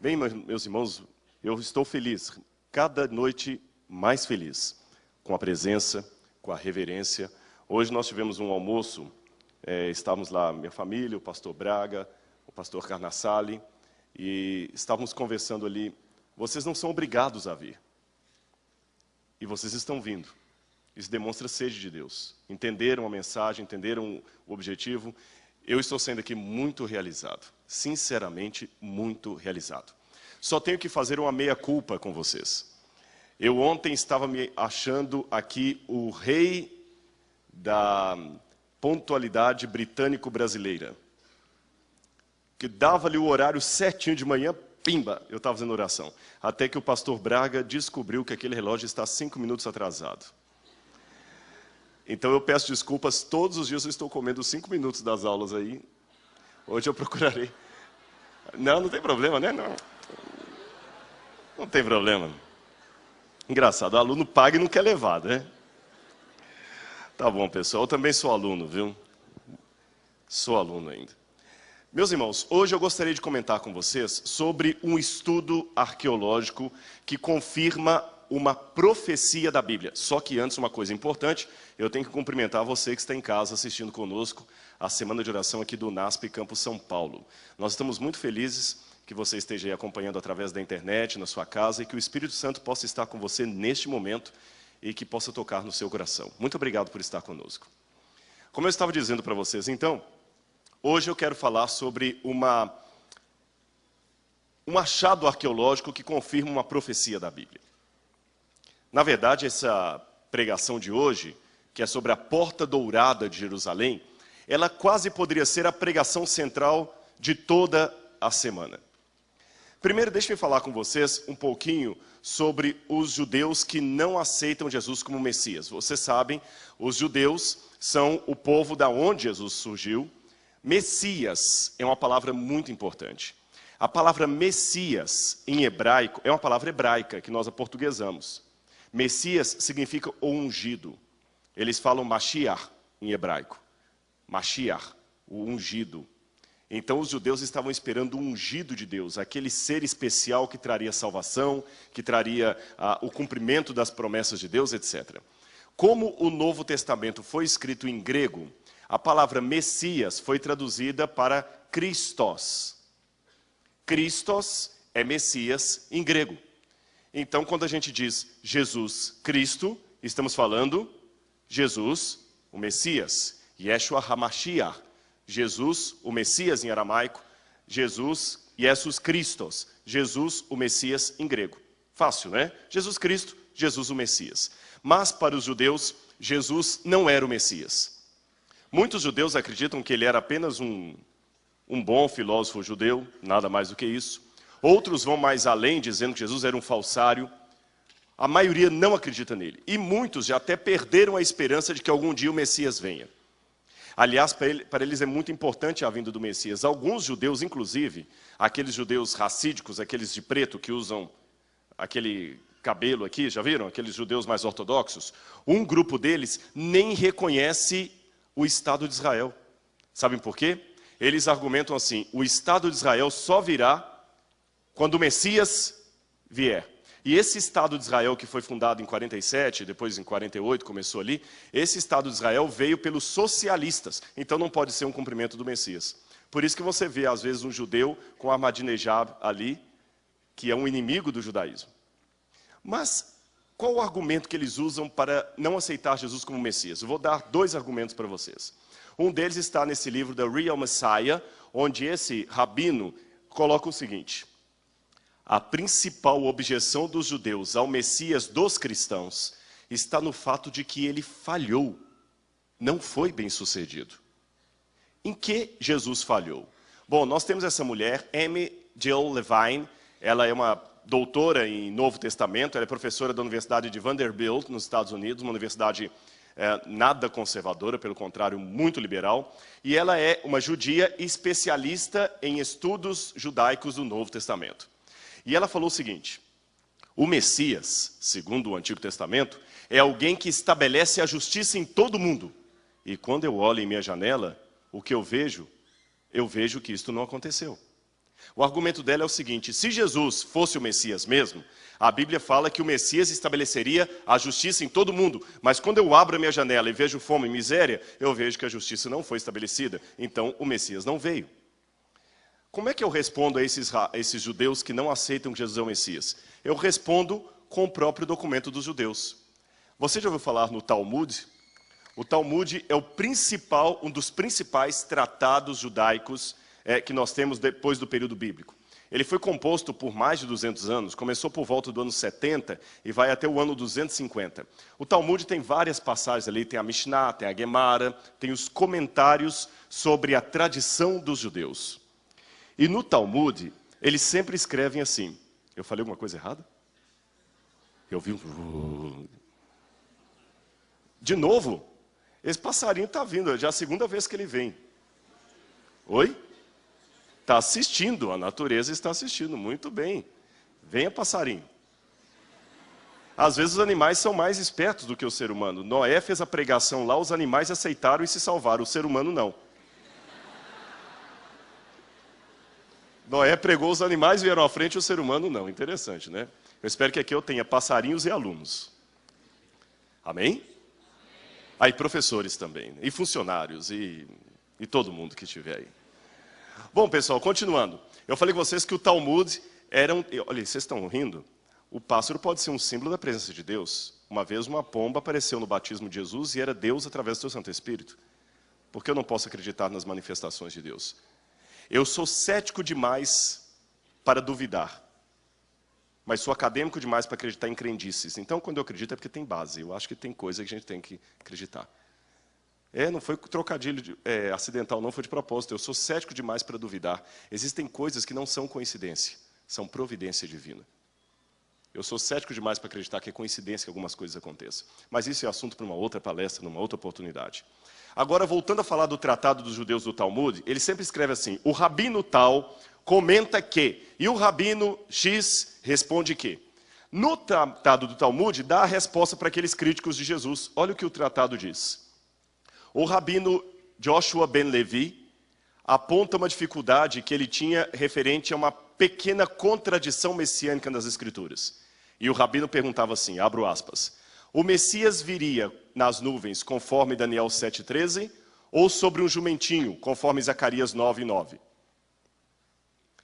Bem, meus irmãos, eu estou feliz, cada noite mais feliz, com a presença, com a reverência. Hoje nós tivemos um almoço, estávamos lá, minha família, o pastor Braga, o pastor Carnassali, e estávamos conversando ali. Vocês não são obrigados a vir, e vocês estão vindo. Isso demonstra sede de Deus. Entenderam a mensagem, entenderam o objetivo. Eu estou sendo aqui muito realizado, sinceramente muito realizado. Só tenho que fazer uma meia-culpa com vocês. Eu ontem estava me achando aqui o rei da pontualidade britânico-brasileira, que dava-lhe o horário certinho de manhã, pimba, eu estava fazendo oração. Até que o pastor Braga descobriu que aquele relógio está 5 minutos atrasado. Então eu peço desculpas, todos os dias eu estou comendo 5 minutos das aulas aí. Hoje eu procurarei. Não tem problema, né? Não tem problema. Engraçado, o aluno paga e não quer levar, né? Tá bom, pessoal, eu também sou aluno, viu? Sou aluno ainda. Meus irmãos, hoje eu gostaria de comentar com vocês sobre um estudo arqueológico que confirma uma profecia da Bíblia. Só que antes, uma coisa importante, eu tenho que cumprimentar você que está em casa assistindo conosco a Semana de Oração aqui do NASP Campus São Paulo. Nós estamos muito felizes que você esteja aí acompanhando através da internet, na sua casa, e que o Espírito Santo possa estar com você neste momento e que possa tocar no seu coração. Muito obrigado por estar conosco. Como eu estava dizendo para vocês, então, hoje eu quero falar sobre um achado arqueológico que confirma uma profecia da Bíblia. Na verdade, essa pregação de hoje, que é sobre a Porta Dourada de Jerusalém, ela quase poderia ser a pregação central de toda a semana. Primeiro, deixe-me falar com vocês um pouquinho sobre os judeus que não aceitam Jesus como Messias. Vocês sabem, os judeus são o povo da onde Jesus surgiu. Messias é uma palavra muito importante. A palavra Messias, em hebraico, é uma palavra hebraica que nós aportuguesamos. Messias significa o ungido. Eles falam Mashiach em hebraico. Mashiach, o ungido. Então os judeus estavam esperando o ungido de Deus, aquele ser especial que traria salvação, que traria o cumprimento das promessas de Deus, etc. Como o Novo Testamento foi escrito em grego, a palavra Messias foi traduzida para Christos. Christos é Messias em grego. Então, quando a gente diz Jesus Cristo, estamos falando Jesus, o Messias. Yeshua HaMashiach, Jesus, o Messias em aramaico. Jesus Christos, Jesus, o Messias em grego. Fácil, né? Jesus Cristo, Jesus, o Messias. Mas para os judeus, Jesus não era o Messias. Muitos judeus acreditam que ele era apenas um bom filósofo judeu, nada mais do que isso. Outros vão mais além, dizendo que Jesus era um falsário. A maioria não acredita nele. E muitos já até perderam a esperança de que algum dia o Messias venha. Aliás, para eles é muito importante a vinda do Messias. Alguns judeus, inclusive, aqueles judeus racídicos, aqueles de preto que usam aquele cabelo aqui, já viram? Aqueles judeus mais ortodoxos. Um grupo deles nem reconhece o Estado de Israel. Sabem por quê? Eles argumentam assim, o Estado de Israel só virá quando o Messias vier. E esse Estado de Israel que foi fundado em 47, depois em 48 começou ali, esse Estado de Israel veio pelos socialistas, então não pode ser um cumprimento do Messias. Por isso que você vê às vezes um judeu com Ahmadinejad ali, que é um inimigo do judaísmo. Mas qual o argumento que eles usam para não aceitar Jesus como Messias? Eu vou dar 2 argumentos para vocês. Um deles está nesse livro, The Real Messiah, onde esse rabino coloca o seguinte: a principal objeção dos judeus ao Messias dos cristãos está no fato de que ele falhou, não foi bem sucedido. Em que Jesus falhou? Bom, nós temos essa mulher, Amy Jill Levine, ela é uma doutora em Novo Testamento, ela é professora da Universidade de Vanderbilt, nos Estados Unidos, uma universidade nada conservadora, pelo contrário, muito liberal, e ela é uma judia especialista em estudos judaicos do Novo Testamento. E ela falou o seguinte: o Messias, segundo o Antigo Testamento, é alguém que estabelece a justiça em todo mundo. E quando eu olho em minha janela, o que eu vejo que isto não aconteceu. O argumento dela é o seguinte: se Jesus fosse o Messias mesmo, a Bíblia fala que o Messias estabeleceria a justiça em todo mundo. Mas quando eu abro a minha janela e vejo fome e miséria, eu vejo que a justiça não foi estabelecida. Então o Messias não veio. Como é que eu respondo a esses judeus que não aceitam que Jesus é o Messias? Eu respondo com o próprio documento dos judeus. Você já ouviu falar no Talmud? O Talmud é um dos principais tratados judaicos que nós temos depois do período bíblico. Ele foi composto por mais de 200 anos, começou por volta do ano 70 e vai até o ano 250. O Talmud tem várias passagens ali, tem a Mishnah, tem a Gemara, tem os comentários sobre a tradição dos judeus. E no Talmud, eles sempre escrevem assim. Eu falei alguma coisa errada? Eu vi um... De novo? Esse passarinho está vindo, já é a segunda vez que ele vem. Oi? Está assistindo, a natureza está assistindo, muito bem. Venha, passarinho. Às vezes os animais são mais espertos do que o ser humano. Noé fez a pregação lá, os animais aceitaram e se salvaram, o ser humano não. Noé pregou, os animais vieram à frente, o ser humano não. Interessante, né? Eu espero que aqui eu tenha passarinhos e alunos. Amém? Aí professores também, e funcionários, e todo mundo que estiver aí. Bom, pessoal, continuando. Eu falei com vocês que o Talmud era um... Olha, vocês estão rindo? O pássaro pode ser um símbolo da presença de Deus. Uma vez uma pomba apareceu no batismo de Jesus e era Deus através do seu Santo Espírito. Por que eu não posso acreditar nas manifestações de Deus? Eu sou cético demais para duvidar, mas sou acadêmico demais para acreditar em crendices. Então, quando eu acredito é porque tem base. Eu acho que tem coisa que a gente tem que acreditar. Não foi trocadilho acidental, não foi de propósito. Eu sou cético demais para duvidar. Existem coisas que não são coincidência, são providência divina. Eu sou cético demais para acreditar que é coincidência que algumas coisas aconteçam. Mas isso é assunto para uma outra palestra, numa outra oportunidade. Agora, voltando a falar do tratado dos judeus do Talmud, ele sempre escreve assim: o rabino tal comenta que, e o rabino X responde que. No tratado do Talmud, dá a resposta para aqueles críticos de Jesus. Olha o que o tratado diz. O rabino Joshua ben Levi aponta uma dificuldade que ele tinha referente a uma pequena contradição messiânica nas Escrituras. E o rabino perguntava assim, abro aspas, o Messias viria nas nuvens, conforme Daniel 7,13, ou sobre um jumentinho, conforme Zacarias 9,9?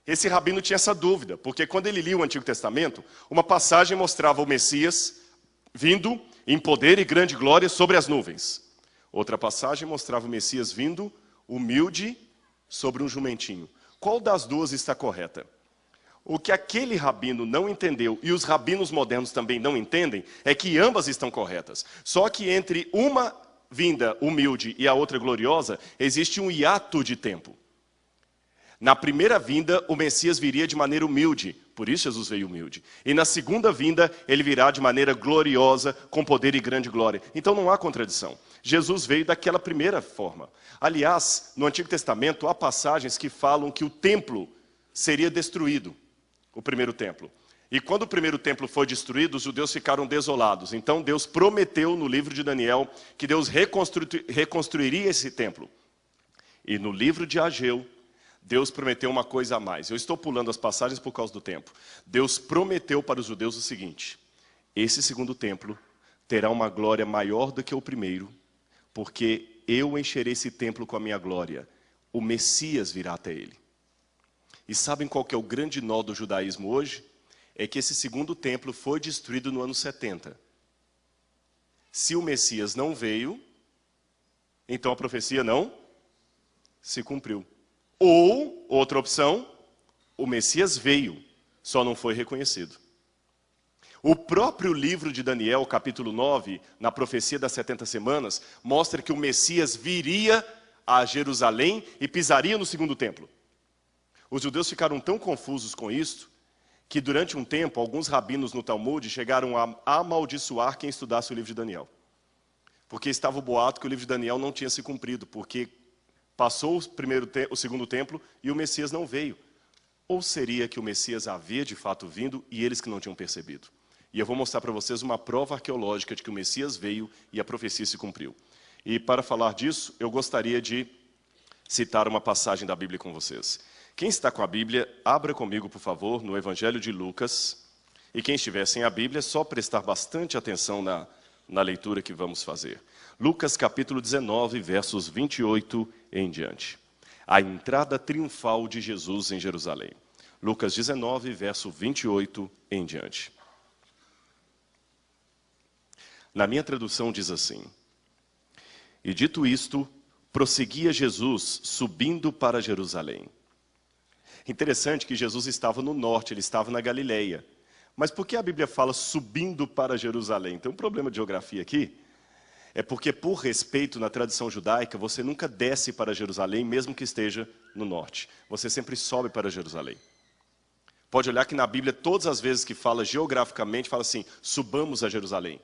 Esse rabino tinha essa dúvida, porque quando ele lia o Antigo Testamento, uma passagem mostrava o Messias vindo em poder e grande glória sobre as nuvens. Outra passagem mostrava o Messias vindo humilde sobre um jumentinho. Qual das duas está correta? O que aquele rabino não entendeu, e os rabinos modernos também não entendem, é que ambas estão corretas. Só que entre uma vinda humilde e a outra gloriosa, existe um hiato de tempo. Na primeira vinda, o Messias viria de maneira humilde, por isso Jesus veio humilde. E na segunda vinda, ele virá de maneira gloriosa, com poder e grande glória. Então não há contradição. Jesus veio daquela primeira forma. Aliás, no Antigo Testamento, há passagens que falam que o templo seria destruído, o primeiro templo. E quando o primeiro templo foi destruído, os judeus ficaram desolados. Então Deus prometeu no livro de Daniel que Deus reconstruiria esse templo. E no livro de Ageu, Deus prometeu uma coisa a mais. Eu estou pulando as passagens por causa do tempo. Deus prometeu para os judeus o seguinte: esse segundo templo terá uma glória maior do que o primeiro, porque eu encherei esse templo com a minha glória. O Messias virá até ele. E sabem qual que é o grande nó do judaísmo hoje? É que esse segundo templo foi destruído no ano 70. Se o Messias não veio, então a profecia não se cumpriu. Ou, outra opção, o Messias veio, só não foi reconhecido. O próprio livro de Daniel, capítulo 9, na profecia das 70 semanas, mostra que o Messias viria a Jerusalém e pisaria no segundo templo. Os judeus ficaram tão confusos com isto, que durante um tempo, alguns rabinos no Talmud chegaram a amaldiçoar quem estudasse o livro de Daniel. Porque estava o boato que o livro de Daniel não tinha se cumprido, porque passou o segundo templo e o Messias não veio. Ou seria que o Messias havia de fato vindo e eles que não tinham percebido? E eu vou mostrar para vocês uma prova arqueológica de que o Messias veio e a profecia se cumpriu. E para falar disso, eu gostaria de citar uma passagem da Bíblia com vocês, Quem está com a Bíblia, abra comigo, por favor, no Evangelho de Lucas. E quem estiver sem a Bíblia, é só prestar bastante atenção na leitura que vamos fazer. Lucas capítulo 19, versos 28 em diante. A entrada triunfal de Jesus em Jerusalém. Lucas 19, verso 28 em diante. Na minha tradução diz assim: E dito isto, prosseguia Jesus subindo para Jerusalém. Interessante que Jesus estava no norte, ele estava na Galileia. Mas por que a Bíblia fala subindo para Jerusalém? Tem um problema de geografia aqui. É porque, por respeito na tradição judaica, você nunca desce para Jerusalém, mesmo que esteja no norte. Você sempre sobe para Jerusalém. Pode olhar que na Bíblia, todas as vezes que fala geograficamente, fala assim, subamos a Jerusalém.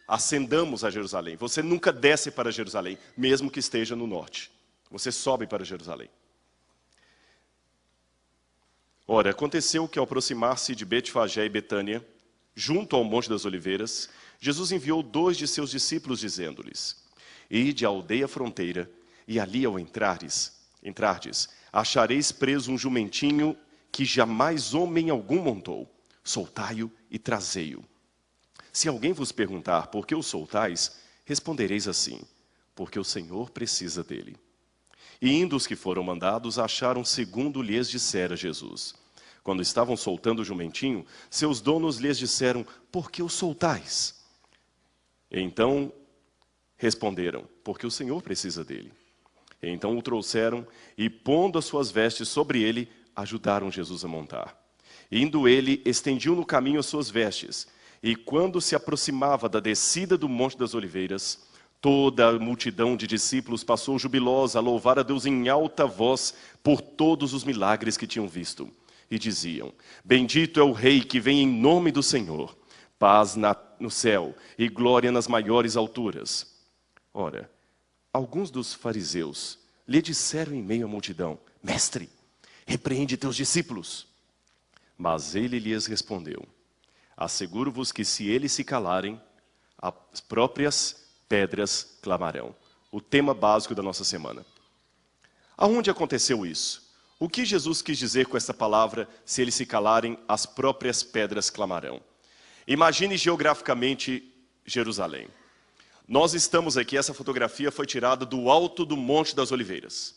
Ascendamos a Jerusalém. Você nunca desce para Jerusalém, mesmo que esteja no norte. Você sobe para Jerusalém. Ora, aconteceu que ao aproximar-se de Betfagé e Betânia, junto ao Monte das Oliveiras, Jesus enviou 2 de seus discípulos, dizendo-lhes: Ide à aldeia fronteira, e ali ao entrardes, achareis preso um jumentinho que jamais homem algum montou. Soltai-o e trazei-o. Se alguém vos perguntar por que o soltais, respondereis assim: porque o Senhor precisa dele. E indo os que foram mandados, acharam segundo lhes dissera Jesus. Quando estavam soltando o jumentinho, seus donos lhes disseram: por que o soltais? Então responderam: porque o Senhor precisa dele. Então o trouxeram e, pondo as suas vestes sobre ele, ajudaram Jesus a montar. Indo ele, estendiu no caminho as suas vestes, e quando se aproximava da descida do Monte das Oliveiras, toda a multidão de discípulos passou jubilosa a louvar a Deus em alta voz por todos os milagres que tinham visto. E diziam: bendito é o Rei que vem em nome do Senhor, paz no céu e glória nas maiores alturas. Ora, alguns dos fariseus lhe disseram em meio à multidão: mestre, repreende teus discípulos. Mas ele lhes respondeu: asseguro-vos que se eles se calarem, as próprias pedras clamarão. O tema básico da nossa semana. Aonde aconteceu isso? O que Jesus quis dizer com essa palavra, se eles se calarem, as próprias pedras clamarão? Imagine geograficamente Jerusalém. Nós estamos aqui, essa fotografia foi tirada do alto do Monte das Oliveiras.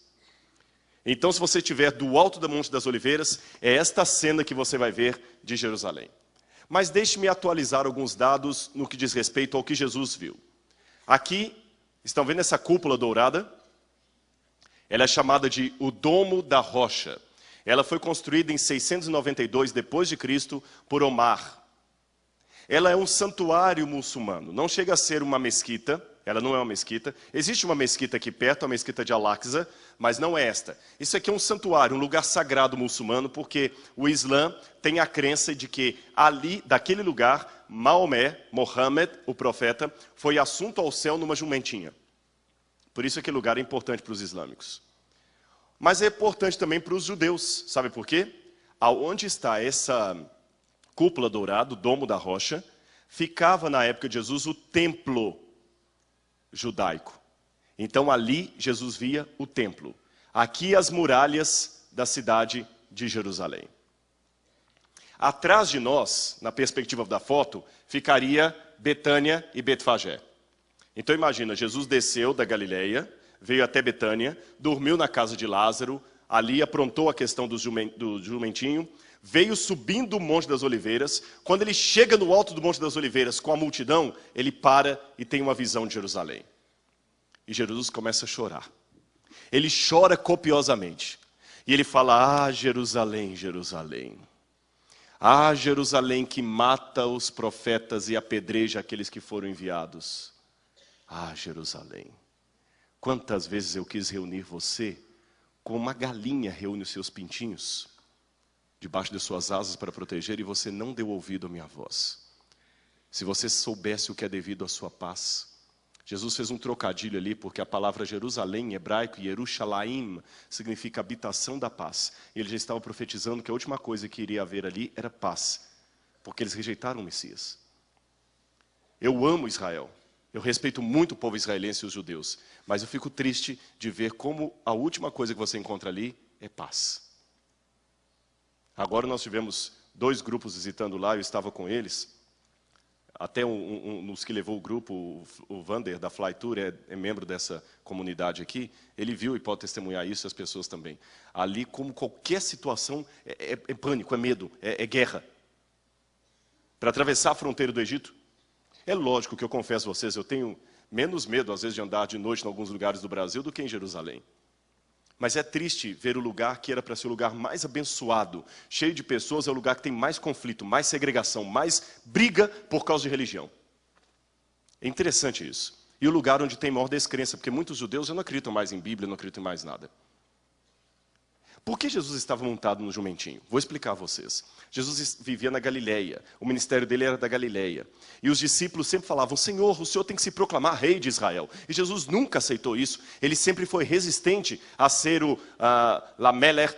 Então, se você estiver do alto do Monte das Oliveiras, é esta cena que você vai ver de Jerusalém. Mas deixe-me atualizar alguns dados no que diz respeito ao que Jesus viu. Aqui, estão vendo essa cúpula dourada? Ela é chamada de o Domo da Rocha. Ela foi construída em 692 d.C. por Omar. Ela é um santuário muçulmano. Não chega a ser uma mesquita. Ela não é uma mesquita. Existe uma mesquita aqui perto, a mesquita de Al-Aqsa, mas não é esta. Isso aqui é um santuário, um lugar sagrado muçulmano, porque o Islã tem a crença de que ali, daquele lugar, Maomé, Mohammed, o profeta, foi assunto ao céu numa jumentinha. Por isso aquele lugar é importante para os islâmicos. Mas é importante também para os judeus. Sabe por quê? Aonde está essa cúpula dourada, o Domo da Rocha, ficava na época de Jesus o templo judaico. Então ali Jesus via o templo. Aqui as muralhas da cidade de Jerusalém. Atrás de nós, na perspectiva da foto, ficaria Betânia e Betfagé. Então imagina, Jesus desceu da Galileia, veio até Betânia, dormiu na casa de Lázaro, ali aprontou a questão do jumentinho, veio subindo o Monte das Oliveiras. Quando ele chega no alto do Monte das Oliveiras com a multidão, ele para e tem uma visão de Jerusalém. E Jesus começa a chorar. Ele chora copiosamente. E ele fala: ah, Jerusalém, Jerusalém. Ah, Jerusalém que mata os profetas e apedreja aqueles que foram enviados. Ah, Jerusalém, quantas vezes eu quis reunir você como uma galinha reúne os seus pintinhos debaixo de suas asas para proteger, e você não deu ouvido à minha voz. Se você soubesse o que é devido à sua paz. Jesus fez um trocadilho ali, porque a palavra Jerusalém em hebraico, Yerushalayim, significa habitação da paz. E ele já estava profetizando que a última coisa que iria haver ali era paz, porque eles rejeitaram o Messias. Eu amo Israel. Eu respeito muito o povo israelense e os judeus, mas eu fico triste de ver como a última coisa que você encontra ali é paz. Agora nós tivemos 2 grupos visitando lá, eu estava com eles. Até um dos que levou o grupo, o Vander, da Fly Tour, é membro dessa comunidade aqui. Ele viu e pode testemunhar isso, e as pessoas também. Ali, como qualquer situação, é pânico, é medo, é guerra. Para atravessar a fronteira do Egito, é lógico que eu confesso a vocês, eu tenho menos medo, às vezes, de andar de noite em alguns lugares do Brasil do que em Jerusalém. Mas é triste ver o lugar que era para ser o lugar mais abençoado, cheio de pessoas, é o lugar que tem mais conflito, mais segregação, mais briga por causa de religião. É interessante isso. E o lugar onde tem maior descrença, porque muitos judeus já não acreditam mais em Bíblia, não acreditam em mais nada. Por que Jesus estava montado no jumentinho? Vou explicar a vocês. Jesus vivia na Galileia, o ministério dele era da Galileia. E os discípulos sempre falavam, Senhor, o Senhor tem que se proclamar rei de Israel. E Jesus nunca aceitou isso. Ele sempre foi resistente a ser o Lameler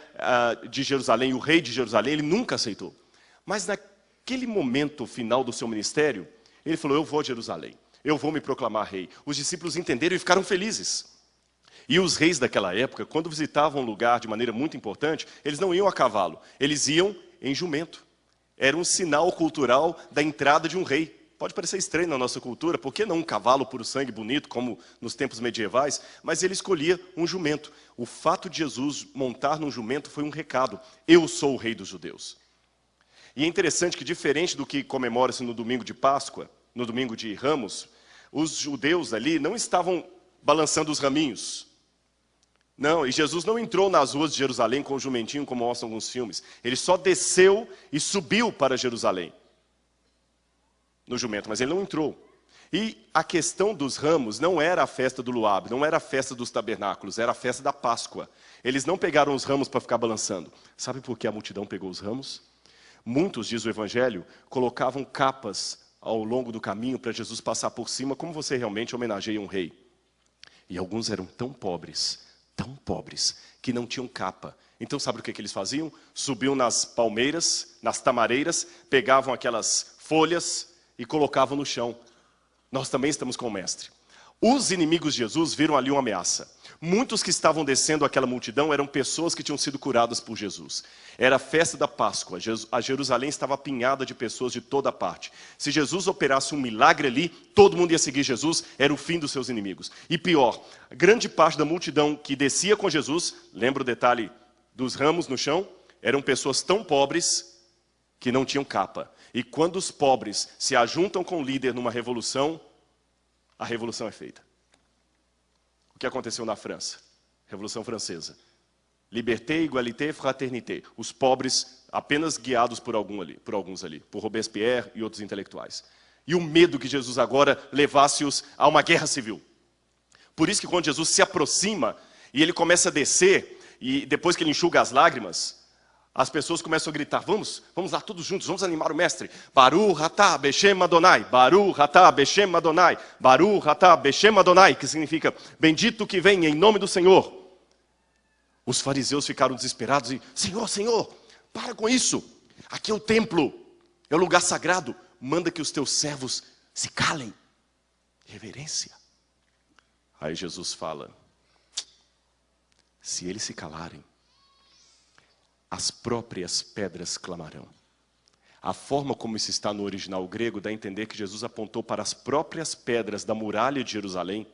de Jerusalém, o rei de Jerusalém. Ele nunca aceitou. Mas naquele momento final do seu ministério, ele falou, eu vou a Jerusalém. Eu vou me proclamar rei. Os discípulos entenderam e ficaram felizes. E os reis daquela época, quando visitavam um lugar de maneira muito importante, eles não iam a cavalo, eles iam em jumento. Era um sinal cultural da entrada de um rei. Pode parecer estranho na nossa cultura, por que não um cavalo puro sangue bonito, como nos tempos medievais? Mas ele escolhia um jumento. O fato de Jesus montar num jumento foi um recado. Eu sou o rei dos judeus. E é interessante que, diferente do que comemora-se no domingo de Páscoa, no domingo de Ramos, os judeus ali não estavam balançando os raminhos. Não, e Jesus não entrou nas ruas de Jerusalém com o jumentinho, como mostram alguns filmes. Ele só desceu e subiu para Jerusalém, no jumento, mas ele não entrou. E a questão dos ramos não era a festa do Luab, não era a festa dos tabernáculos, era a festa da Páscoa. Eles não pegaram os ramos para ficar balançando. Sabe por que a multidão pegou os ramos? Muitos, diz o Evangelho, colocavam capas ao longo do caminho para Jesus passar por cima, como você realmente homenageia um rei. E alguns eram tão pobres, que não tinham capa. Então sabe o que eles faziam? Subiam nas palmeiras, nas tamareiras, pegavam aquelas folhas e colocavam no chão. Nós também estamos com o mestre. Os inimigos de Jesus viram ali uma ameaça. Muitos que estavam descendo aquela multidão eram pessoas que tinham sido curadas por Jesus. Era a festa da Páscoa. A Jerusalém estava apinhada de pessoas de toda parte. Se Jesus operasse um milagre ali, todo mundo ia seguir Jesus, era o fim dos seus inimigos. E pior, grande parte da multidão que descia com Jesus, lembra o detalhe dos ramos no chão? Eram pessoas tão pobres que não tinham capa. E quando os pobres se ajuntam com o líder numa revolução, a revolução é feita. O que aconteceu na França? Revolução Francesa. Liberté, égalité, fraternité. Os pobres apenas guiados por alguns ali, por Robespierre e outros intelectuais. E o medo que Jesus agora levasse-os a uma guerra civil. Por isso que quando Jesus se aproxima e ele começa a descer, e depois que ele enxuga as lágrimas, as pessoas começam a gritar, vamos lá todos juntos, vamos animar o mestre. Baruch atah Beshem Adonai, Baruch atah Beshem Adonai, Baruch atah Beshem Adonai, que significa, bendito que vem em nome do Senhor. Os fariseus ficaram desesperados e, Senhor, para com isso. Aqui é o templo, é o lugar sagrado. Manda que os teus servos se calem. Reverência. Aí Jesus fala, se eles se calarem, as próprias pedras clamarão. A forma como isso está no original grego dá a entender que Jesus apontou para as próprias pedras da muralha de Jerusalém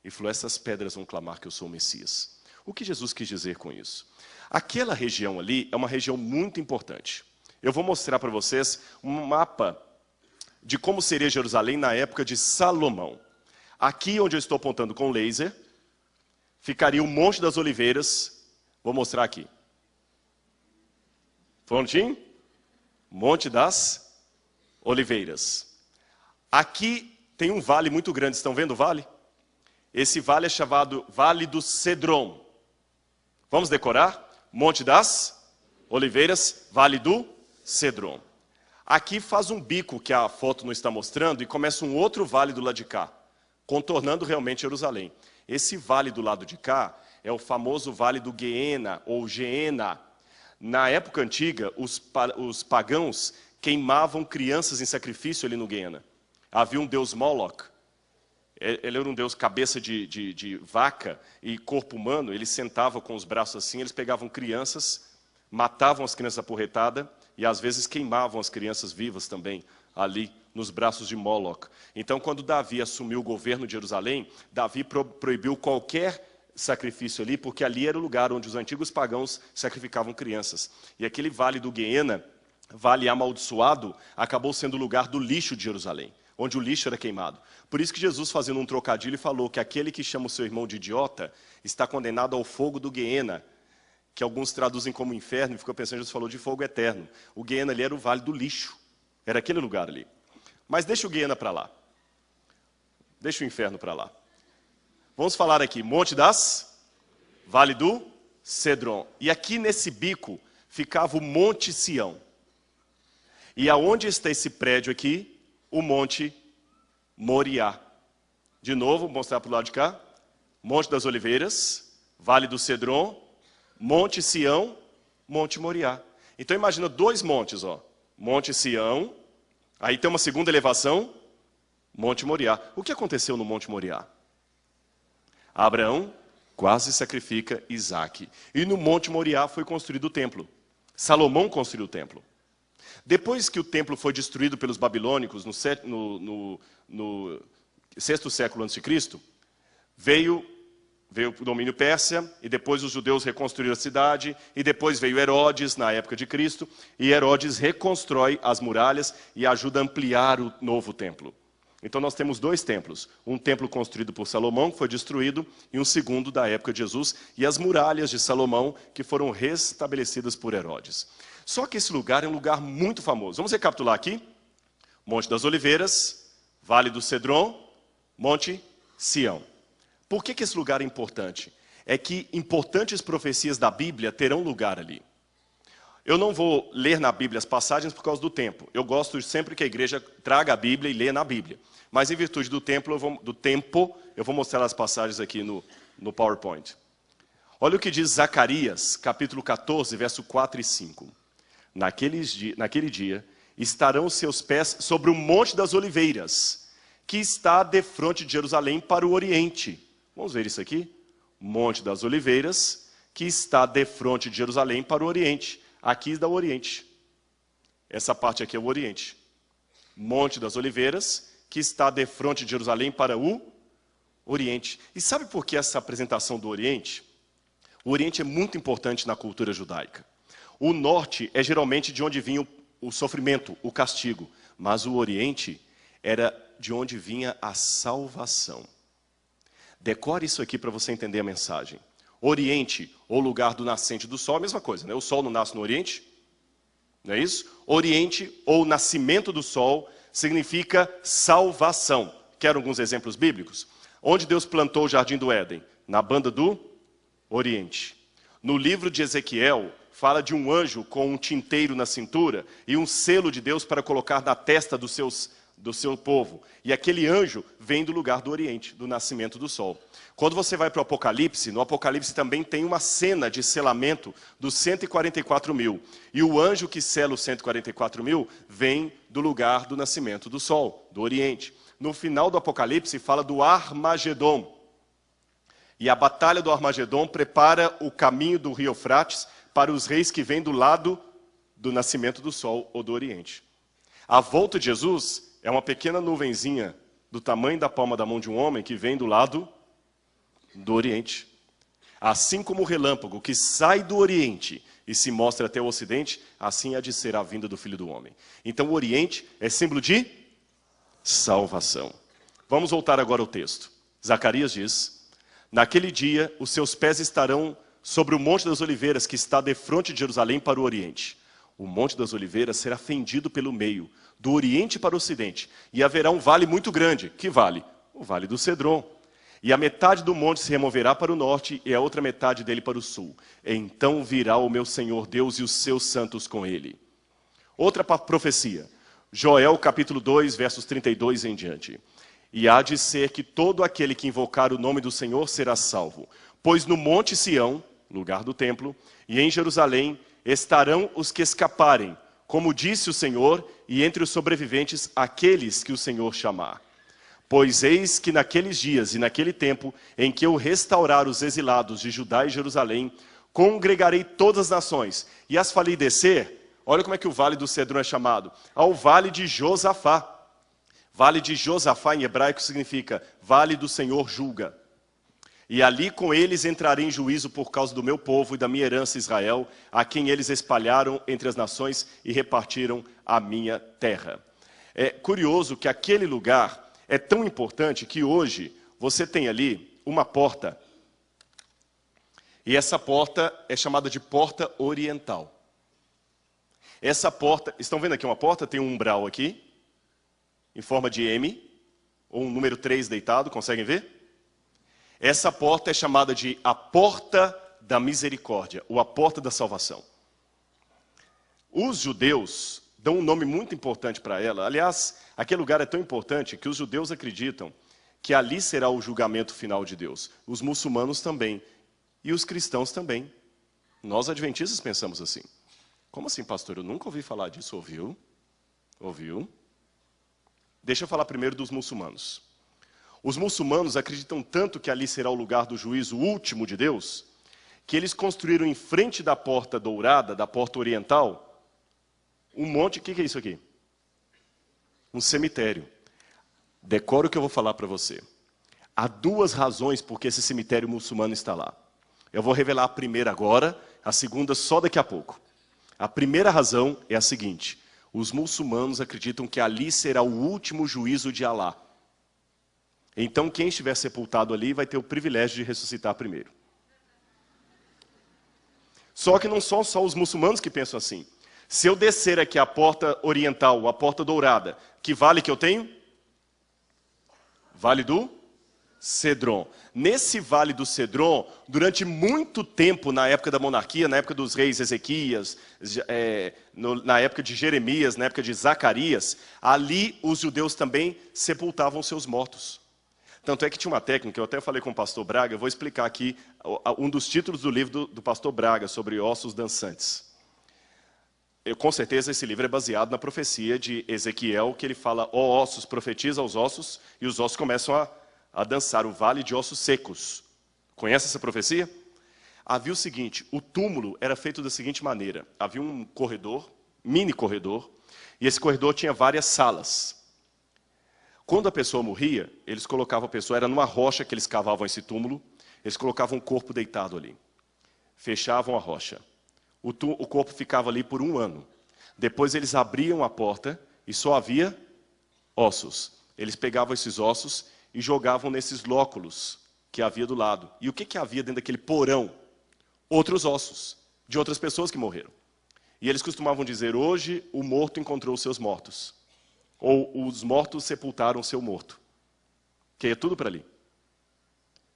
e falou, essas pedras vão clamar que eu sou o Messias. O que Jesus quis dizer com isso? Aquela região ali é uma região muito importante. Eu vou mostrar para vocês um mapa de como seria Jerusalém na época de Salomão. Aqui onde eu estou apontando com laser, ficaria o Monte das Oliveiras. Vou mostrar aqui. Prontinho? Monte das Oliveiras. Aqui tem um vale muito grande, estão vendo o vale? Esse vale é chamado Vale do Cedron. Vamos decorar? Monte das Oliveiras, Vale do Cedron. Aqui faz um bico que a foto não está mostrando e começa um outro vale do lado de cá, contornando realmente Jerusalém. Esse vale do lado de cá é o famoso Vale do Guiena ou Geena. Na época antiga, os pagãos queimavam crianças em sacrifício ali no Guiena. Havia um deus Moloch. Ele era um deus cabeça de vaca e corpo humano. Ele sentava com os braços assim, eles pegavam crianças matavam as crianças aporretadas e às vezes queimavam as crianças vivas também, ali nos braços de Moloque. Então, quando Davi assumiu o governo de Jerusalém, Davi proibiu qualquer sacrifício ali, porque ali era o lugar onde os antigos pagãos sacrificavam crianças. E aquele vale do Guiena, vale amaldiçoado, acabou sendo o lugar do lixo de Jerusalém, onde o lixo era queimado. Por isso que Jesus, fazendo um trocadilho, falou que aquele que chama o seu irmão de idiota está condenado ao fogo do Guiena, que alguns traduzem como inferno, e ficou pensando, Jesus falou de fogo eterno. O Guiena ali era o vale do lixo, era aquele lugar ali. Mas deixa o Guiena para lá, deixa o inferno para lá. Vamos falar aqui, Monte das, Vale do Cedron. E aqui nesse bico ficava o Monte Sião. E aonde está esse prédio aqui? O Monte Moriá. De novo, vou mostrar para o lado de cá. Monte das Oliveiras, Vale do Cedron, Monte Sião, Monte Moriá. Então imagina dois montes, ó. Monte Sião, aí tem uma segunda elevação, Monte Moriá. O que aconteceu no Monte Moriá? Abraão quase sacrifica Isaque. E no Monte Moriá foi construído o templo. Salomão construiu o templo. Depois que o templo foi destruído pelos babilônicos no 6º século a.C., veio o domínio persa, e depois os judeus reconstruíram a cidade, e depois veio Herodes, na época de Cristo, e Herodes reconstrói as muralhas e ajuda a ampliar o novo templo. Então nós temos dois templos, um templo construído por Salomão, que foi destruído, e um segundo da época de Jesus, e as muralhas de Salomão, que foram restabelecidas por Herodes. Só que esse lugar é um lugar muito famoso. Vamos recapitular aqui. Monte das Oliveiras, Vale do Cedron, Monte Sião. Por que esse lugar é importante? É que importantes profecias da Bíblia terão lugar ali. Eu não vou ler na Bíblia as passagens por causa do tempo. Eu gosto sempre que a igreja traga a Bíblia e leia na Bíblia. Mas em virtude do tempo, eu vou mostrar as passagens aqui no PowerPoint. Olha o que diz Zacarias, capítulo 14, verso 4 e 5. Naquele dia, estarão seus pés sobre o Monte das Oliveiras, que está defronte de Jerusalém para o Oriente. Vamos ver isso aqui? Monte das Oliveiras, que está defronte de Jerusalém para o Oriente. Aqui dá o Oriente. Essa parte aqui é o Oriente. Monte das Oliveiras, que está defronte de Jerusalém para o Oriente. E sabe por que essa apresentação do Oriente? O Oriente é muito importante na cultura judaica. O norte é geralmente de onde vinha o sofrimento, o castigo. Mas o Oriente era de onde vinha a salvação. Decore isso aqui para você entender a mensagem. Oriente, ou lugar do nascente do sol, a mesma coisa, né? O sol não nasce no Oriente, não é isso? Oriente, ou nascimento do sol, significa salvação. Quero alguns exemplos bíblicos? Onde Deus plantou o jardim do Éden? Na banda do Oriente. No livro de Ezequiel, fala de um anjo com um tinteiro na cintura e um selo de Deus para colocar na testa do seu povo. E aquele anjo vem do lugar do Oriente, do nascimento do sol. Quando você vai para o Apocalipse, no Apocalipse também tem uma cena de selamento dos 144 mil. E o anjo que sela os 144 mil vem do lugar do nascimento do sol, do Oriente. No final do Apocalipse fala do Armagedon. E a batalha do Armagedon prepara o caminho do rio Eufrates para os reis que vêm do lado do nascimento do sol ou do Oriente. A volta de Jesus é uma pequena nuvenzinha do tamanho da palma da mão de um homem que vem do lado do Oriente. Assim como o relâmpago que sai do Oriente e se mostra até o Ocidente, assim há de ser a vinda do Filho do Homem. Então o Oriente é símbolo de salvação. Vamos voltar agora ao texto. Zacarias diz: naquele dia os seus pés estarão sobre o Monte das Oliveiras, que está defronte de Jerusalém para o Oriente. O Monte das Oliveiras será fendido pelo meio, do Oriente para o Ocidente, e haverá um vale muito grande. Que vale? O Vale do Cedron. E a metade do monte se removerá para o norte, e a outra metade dele para o sul. Então virá o meu Senhor Deus e os seus santos com ele. Outra profecia. Joel capítulo 2, versos 32 em diante. E há de ser que todo aquele que invocar o nome do Senhor será salvo. Pois no Monte Sião, lugar do templo, e em Jerusalém estarão os que escaparem, como disse o Senhor, e entre os sobreviventes aqueles que o Senhor chamar. Pois eis que naqueles dias e naquele tempo em que eu restaurar os exilados de Judá e Jerusalém, Congregarei todas as nações e as farei descer. Olha como é que o vale do Cedron é chamado. Ao vale de Josafá. Vale de Josafá em hebraico significa vale do Senhor julga. E ali com eles entrarei em juízo por causa do meu povo e da minha herança Israel, a quem eles espalharam entre as nações e repartiram a minha terra. É curioso que aquele lugar é tão importante que hoje você tem ali uma porta. E essa porta é chamada de porta oriental. Essa porta, estão vendo aqui uma porta? Tem um umbral aqui, em forma de M, ou um número 3 deitado, conseguem ver? Essa porta é chamada de a porta da misericórdia, ou a porta da salvação. Os judeus dão um nome muito importante para ela. Aliás, aquele lugar é tão importante que os judeus acreditam que ali será o julgamento final de Deus. Os muçulmanos também. E os cristãos também. Nós adventistas pensamos assim. Como assim, pastor? Eu nunca ouvi falar disso. Ouviu? Ouviu? Deixa eu falar primeiro dos muçulmanos. Os muçulmanos acreditam tanto que ali será o lugar do juízo último de Deus, que eles construíram em frente da porta dourada, da porta oriental, um monte... O que é isso aqui? Um cemitério. Decora o que eu vou falar para você. Há duas razões por que esse cemitério muçulmano está lá. Eu vou revelar a primeira agora, a segunda só daqui a pouco. A primeira razão é a seguinte: os muçulmanos acreditam que ali será o último juízo de Alá. Então, quem estiver sepultado ali vai ter o privilégio de ressuscitar primeiro. Só que não são só os muçulmanos que pensam assim. Se eu descer aqui a porta oriental, a porta dourada, que vale que eu tenho? Vale do Cedron. Nesse vale do Cedron, durante muito tempo, na época da monarquia, na época dos reis Ezequias, na época de Jeremias, na época de Zacarias, ali os judeus também sepultavam seus mortos. Tanto é que tinha uma técnica, eu até falei com o pastor Braga, eu vou explicar aqui um dos títulos do livro do pastor Braga, sobre ossos dançantes. Com certeza esse livro é baseado na profecia de Ezequiel, que ele fala, ó ossos, profetiza aos ossos, e os ossos começam a dançar, o vale de ossos secos. Conhece essa profecia? Havia o seguinte, o túmulo era feito da seguinte maneira, havia um corredor, mini corredor, e esse corredor tinha várias salas. Quando a pessoa morria, eles colocavam a pessoa, era numa rocha que eles cavavam esse túmulo, eles colocavam o corpo deitado ali. Fechavam a rocha. O corpo ficava ali por 1 ano. Depois eles abriam a porta e só havia ossos. Eles pegavam esses ossos e jogavam nesses lóculos que havia do lado. E o que havia dentro daquele porão? Outros ossos, de outras pessoas que morreram. E eles costumavam dizer, hoje o morto encontrou os seus mortos. Ou os mortos sepultaram o seu morto. Que é tudo para ali.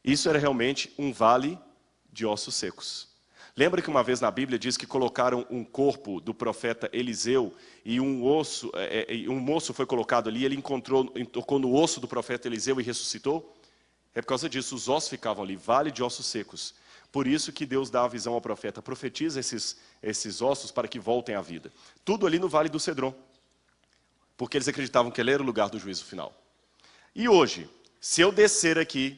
Isso era realmente um vale de ossos secos. Lembra que uma vez na Bíblia diz que colocaram um corpo do profeta Eliseu e um moço foi colocado ali, ele tocou no osso do profeta Eliseu e ressuscitou? É por causa disso, os ossos ficavam ali, vale de ossos secos. Por isso que Deus dá a visão ao profeta, profetiza esses ossos para que voltem à vida. Tudo ali no vale do Cedron. Porque eles acreditavam que ele era o lugar do juízo final. E hoje, se eu descer aqui,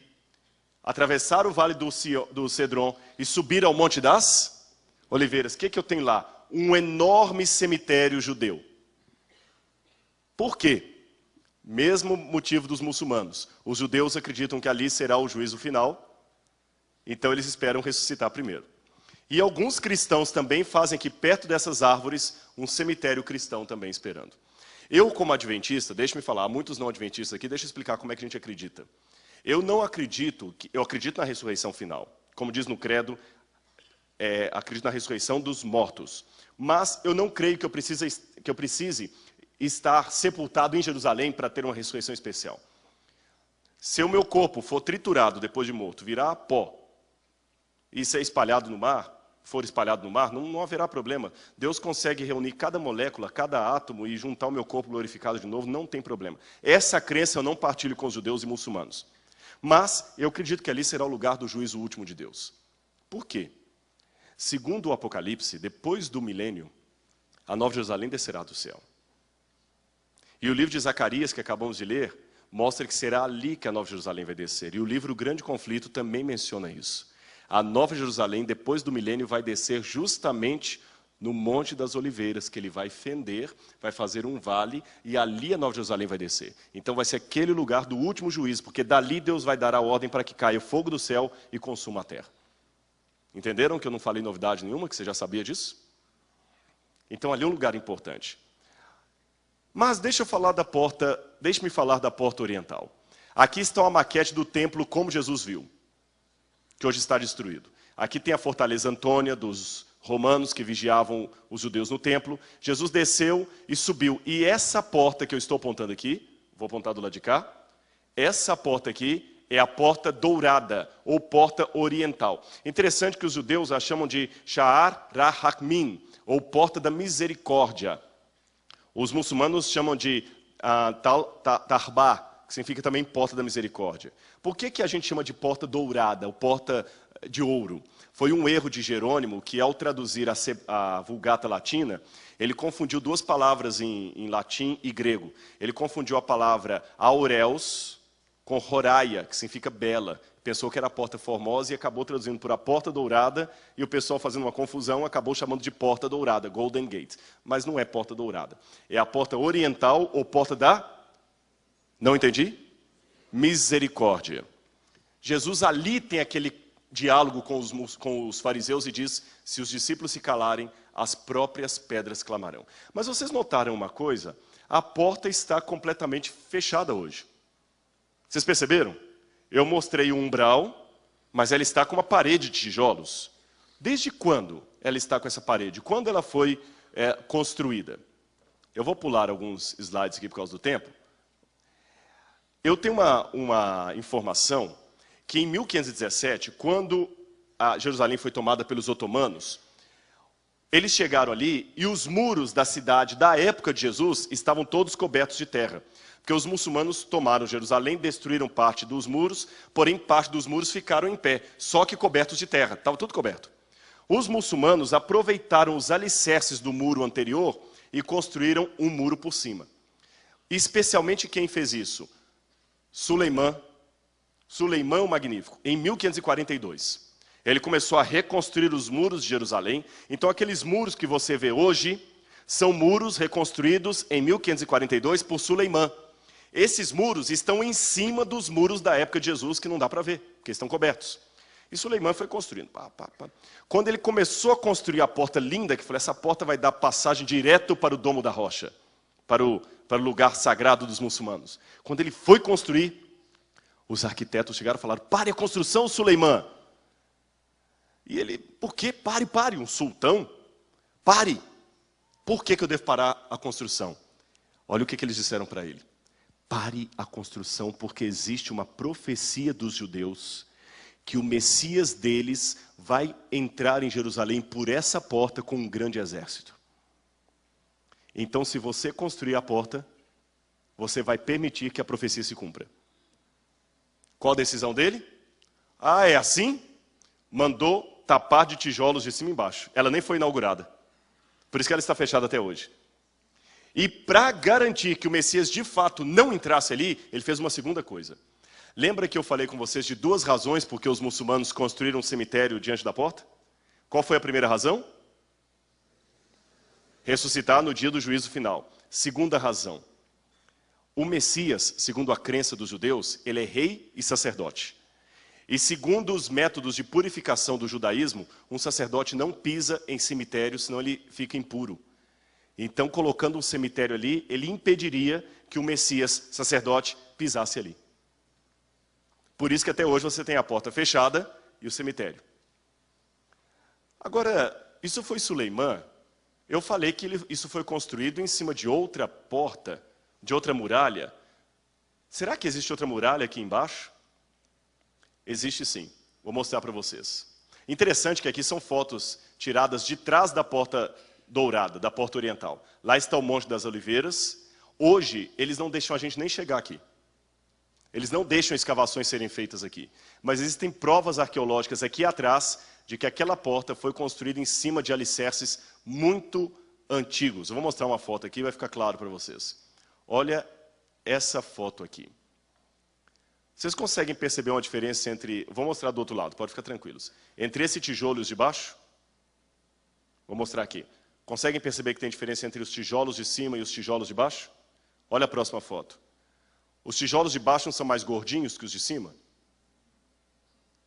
atravessar o vale do Cedron e subir ao Monte das Oliveiras, o que eu tenho lá? Um enorme cemitério judeu. Por quê? Mesmo motivo dos muçulmanos. Os judeus acreditam que ali será o juízo final, então eles esperam ressuscitar primeiro. E alguns cristãos também fazem aqui perto dessas árvores um cemitério cristão também esperando. Eu, como adventista, deixa-me falar, há muitos não adventistas aqui, deixa eu explicar como é que a gente acredita. Eu acredito na ressurreição final. Como diz no credo, acredito na ressurreição dos mortos. Mas eu não creio que eu precise estar sepultado em Jerusalém para ter uma ressurreição especial. Se o meu corpo for triturado depois de morto, virar pó, e ser espalhado no mar, não haverá problema. Deus consegue reunir cada molécula, cada átomo e juntar o meu corpo glorificado de novo, não tem problema. Essa crença eu não partilho com os judeus e muçulmanos. Mas eu acredito que ali será o lugar do juízo último de Deus. Por quê? Segundo o Apocalipse, depois do milênio, a Nova Jerusalém descerá do céu. E o livro de Zacarias, que acabamos de ler, mostra que será ali que a Nova Jerusalém vai descer. E o livro O Grande Conflito também menciona isso. A Nova Jerusalém, depois do milênio, vai descer justamente no Monte das Oliveiras, que ele vai fender, vai fazer um vale, e ali a Nova Jerusalém vai descer. Então vai ser aquele lugar do último juízo, porque dali Deus vai dar a ordem para que caia fogo do céu e consuma a terra. Entenderam que eu não falei novidade nenhuma, que você já sabia disso? Então ali é um lugar importante. Mas deixe-me falar da porta oriental. Aqui está uma maquete do templo como Jesus viu, que hoje está destruído. Aqui tem a fortaleza Antônia dos romanos que vigiavam os judeus no templo. Jesus desceu e subiu. E essa porta que eu estou apontando aqui, vou apontar do lado de cá, essa porta aqui é a porta dourada, ou porta oriental. Interessante que os judeus a chamam de Sha'ar Rahakmin, ou porta da misericórdia. Os muçulmanos chamam de Tarbah, que significa também porta da misericórdia. Por que a gente chama de porta dourada, ou porta de ouro? Foi um erro de Jerônimo, que ao traduzir a Vulgata Latina, ele confundiu duas palavras em latim e grego. Ele confundiu a palavra aureus com horaia, que significa bela. Pensou que era a porta formosa e acabou traduzindo por a porta dourada, e o pessoal fazendo uma confusão acabou chamando de porta dourada, Golden Gate. Mas não é porta dourada. É a porta oriental ou porta da... Não entendi? Misericórdia. Jesus ali tem aquele diálogo com os fariseus e diz, se os discípulos se calarem, as próprias pedras clamarão. Mas vocês notaram uma coisa? A porta está completamente fechada hoje. Vocês perceberam? Eu mostrei o umbral, mas ela está com uma parede de tijolos. Desde quando ela está com essa parede? Quando ela foi construída? Eu vou pular alguns slides aqui por causa do tempo. Eu tenho uma informação que em 1517, quando a Jerusalém foi tomada pelos otomanos, eles chegaram ali e os muros da cidade da época de Jesus estavam todos cobertos de terra. Porque os muçulmanos tomaram Jerusalém, destruíram parte dos muros, porém parte dos muros ficaram em pé, só que cobertos de terra, estava tudo coberto. Os muçulmanos aproveitaram os alicerces do muro anterior e construíram um muro por cima. Especialmente quem fez isso? Suleimã o Magnífico, em 1542. Ele começou a reconstruir os muros de Jerusalém. Então aqueles muros que você vê hoje são muros reconstruídos em 1542 por Suleimã. Esses muros estão em cima dos muros da época de Jesus, que não dá para ver, porque estão cobertos. E Suleimã foi construindo. Quando ele começou a construir a porta linda, que falou, essa porta vai dar passagem direto para o Domo da Rocha, para o lugar sagrado dos muçulmanos. Quando ele foi construir, os arquitetos chegaram e falaram, pare a construção, Suleimã. E ele, por quê? Pare, um sultão? Pare. Por que eu devo parar a construção? Olha o que eles disseram para ele. Pare a construção, porque existe uma profecia dos judeus, que o Messias deles vai entrar em Jerusalém por essa porta com um grande exército. Então, se você construir a porta, você vai permitir que a profecia se cumpra. Qual a decisão dele? É assim? Mandou tapar de tijolos de cima e embaixo. Ela nem foi inaugurada. Por isso que ela está fechada até hoje. E para garantir que o Messias de fato não entrasse ali, ele fez uma segunda coisa. Lembra que eu falei com vocês de duas razões porque os muçulmanos construíram um cemitério diante da porta? Qual foi a primeira razão? Ressuscitar no dia do juízo final. Segunda razão. O Messias, segundo a crença dos judeus, ele é rei e sacerdote. E segundo os métodos de purificação do judaísmo, um sacerdote não pisa em cemitério, senão ele fica impuro. Então, colocando um cemitério ali, ele impediria que o Messias, sacerdote, pisasse ali. Por isso que até hoje você tem a porta fechada e o cemitério. Agora, isso foi Suleimã. Eu falei que isso foi construído em cima de outra porta, de outra muralha. Será que existe outra muralha aqui embaixo? Existe sim. Vou mostrar para vocês. Interessante que aqui são fotos tiradas de trás da porta dourada, da porta oriental. Lá está o Monte das Oliveiras. Hoje, eles não deixam a gente nem chegar aqui. Eles não deixam escavações serem feitas aqui. Mas existem provas arqueológicas aqui atrás de que aquela porta foi construída em cima de alicerces muito antigos. Eu vou mostrar uma foto aqui e vai ficar claro para vocês. Olha essa foto aqui. Vocês conseguem perceber uma diferença entre... Vou mostrar do outro lado, pode ficar tranquilos. Entre esse tijolo e os de baixo? Vou mostrar aqui. Conseguem perceber que tem diferença entre os tijolos de cima e os tijolos de baixo? Olha a próxima foto. Os tijolos de baixo não são mais gordinhos que os de cima?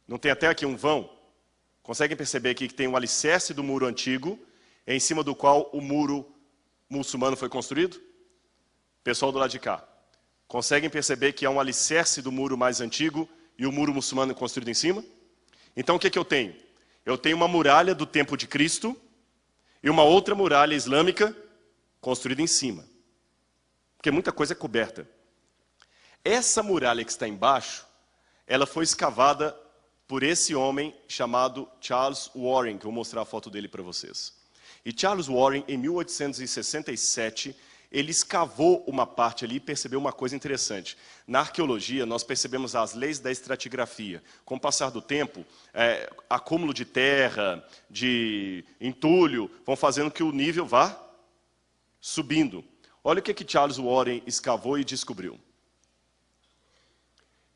Não tem até aqui um vão? Conseguem perceber aqui que tem um alicerce do muro antigo, em cima do qual o muro muçulmano foi construído? Pessoal do lado de cá. Conseguem perceber que há um alicerce do muro mais antigo e o muro muçulmano construído em cima? Então o que eu tenho? Eu tenho uma muralha do tempo de Cristo e uma outra muralha islâmica construída em cima. Porque muita coisa é coberta. Essa muralha que está embaixo, ela foi escavada por esse homem chamado Charles Warren, que eu vou mostrar a foto dele para vocês. E Charles Warren, em 1867, ele escavou uma parte ali e percebeu uma coisa interessante. Na arqueologia, nós percebemos as leis da estratigrafia. Com o passar do tempo, acúmulo de terra, de entulho, vão fazendo que o nível vá subindo. Olha o que Charles Warren escavou e descobriu.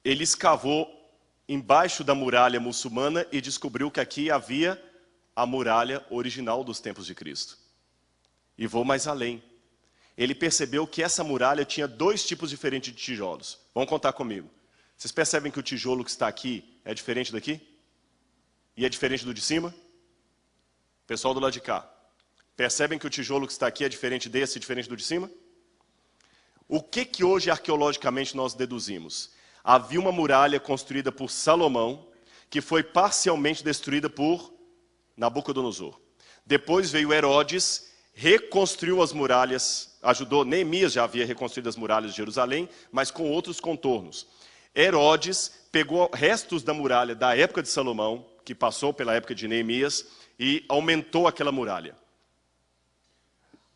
Ele escavou embaixo da muralha muçulmana e descobriu que aqui havia a muralha original dos tempos de Cristo. E vou mais além. Ele percebeu que essa muralha tinha dois tipos diferentes de tijolos. Vamos contar comigo. Vocês percebem que o tijolo que está aqui é diferente daqui? E é diferente do de cima? Pessoal do lado de cá. Percebem que o tijolo que está aqui é diferente desse e diferente do de cima? O que hoje arqueologicamente nós deduzimos? Havia uma muralha construída por Salomão, que foi parcialmente destruída por Nabucodonosor. Depois veio Herodes, reconstruiu as muralhas, ajudou, Neemias já havia reconstruído as muralhas de Jerusalém, mas com outros contornos. Herodes pegou restos da muralha da época de Salomão, que passou pela época de Neemias, e aumentou aquela muralha.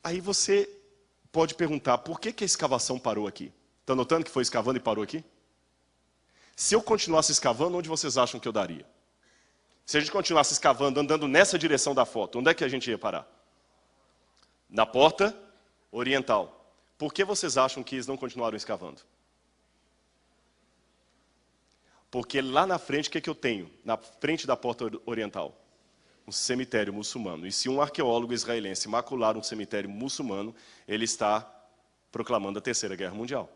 Aí você pode perguntar, por que a escavação parou aqui? Está notando que foi escavando e parou aqui? Se eu continuasse escavando, onde vocês acham que eu daria? Se a gente continuasse escavando, andando nessa direção da foto, onde é que a gente ia parar? Na porta oriental. Por que vocês acham que eles não continuaram escavando? Porque lá na frente, o que eu tenho? Na frente da porta oriental? Um cemitério muçulmano. E se um arqueólogo israelense macular um cemitério muçulmano, ele está proclamando a Terceira Guerra Mundial.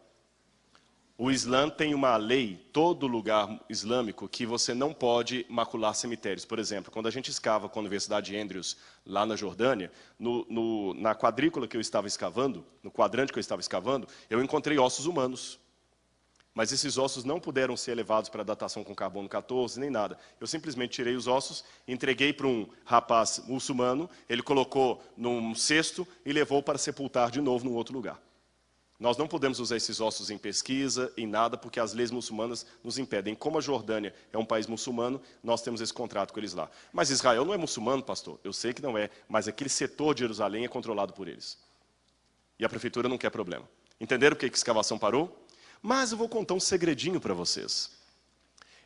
O Islã tem uma lei, todo lugar islâmico, que você não pode macular cemitérios. Por exemplo, quando a gente escava com a Universidade de Andrews, lá na Jordânia, na quadrícula que eu estava escavando, no quadrante que eu estava escavando, eu encontrei ossos humanos. Mas esses ossos não puderam ser levados para datação com carbono 14, nem nada. Eu simplesmente tirei os ossos, entreguei para um rapaz muçulmano, ele colocou num cesto e levou para sepultar de novo num outro lugar. Nós não podemos usar esses ossos em pesquisa, em nada, porque as leis muçulmanas nos impedem. Como a Jordânia é um país muçulmano, nós temos esse contrato com eles lá. Mas Israel não é muçulmano, pastor? Eu sei que não é, mas aquele setor de Jerusalém é controlado por eles. E a prefeitura não quer problema. Entenderam por que a escavação parou? Mas eu vou contar um segredinho para vocês.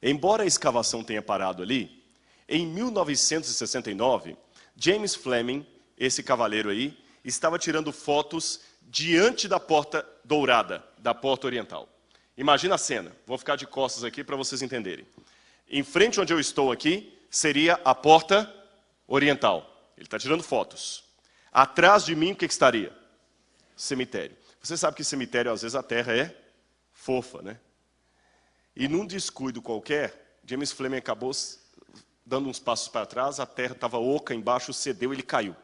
Embora a escavação tenha parado ali, em 1969, James Fleming, esse cavaleiro aí, estava tirando fotos diante da porta dourada, da porta oriental. Imagina a cena, vou ficar de costas aqui para vocês entenderem. Em frente onde eu estou aqui, seria a porta oriental. Ele está tirando fotos. Atrás de mim, o que estaria? Cemitério. Você sabe que cemitério, às vezes, a terra é fofa, né? E num descuido qualquer, James Fleming acabou dando uns passos para trás, a terra estava oca embaixo, cedeu e ele caiu.